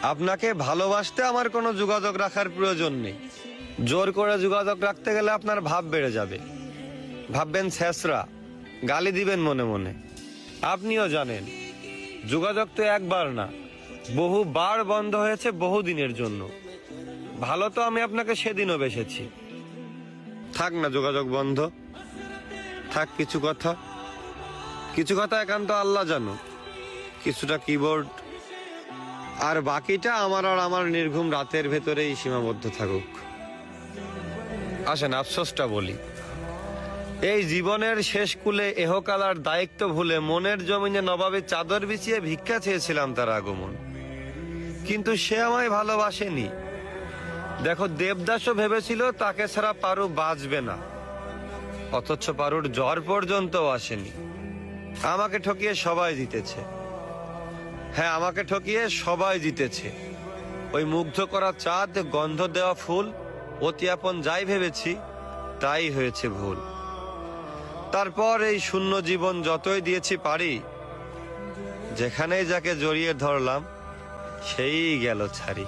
আপনাকে ভালোবাসতে আমার কোনো যোগাযোগ রাখার প্রয়োজন নেই। জোর করে যোগাযোগ রাখতে গেলে আপনার ভাব বেড়ে যাবে, ভাববেন ছেঁচড়া, গালি দিবেন মনে মনে। আপনিও জানেন যোগাযোগ তো একবার না, বহুবার বন্ধ হয়েছে বহুদিনের জন্য। ভালো তো আমি আপনাকে সেদিনও বেসেছি। থাক না যোগাযোগ বন্ধ, থাক কিছু কথা একান্ত আল্লাহ জানো, কিছুটা কিবোর্ড, আর বাকিটা আমার আর আমার নির্ঘুম রাতের ভেতরেই সীমাবদ্ধ থাকুক। আসেন আফসোসটা বলি, এই জীবনের শেষ কুলে এহকালার দায়িত্ব ভুলে মনের জমিনে নবাবে চাদর বিছিয়ে ভিক্ষা চেয়েছিলাম তার আগমন, কিন্তু সে আমায় ভালোবাসেনি। দেখো দেবদাসও ভেবেছিল তাকে ছাড়া পারু বাঁচবে না, অথচ পারুর জ্বর পর্যন্ত আসেনি। আমাকে ঠকিয়ে সবাই জিতেছে। হ্যাঁ, আমাকে ঠকিয়ে সবাই জিতেছে। ওই মুগ্ধ করা চাঁদ, গন্ধ দেওয়া ফুল, অতি আপন যাই ভেবেছি তাই হয়েছে ভুল। তারপর এই শূন্য জীবন যতই দিয়েছি পারি, যেখানেই যাকে জড়িয়ে ধরলাম সেই গেল ছাড়ি।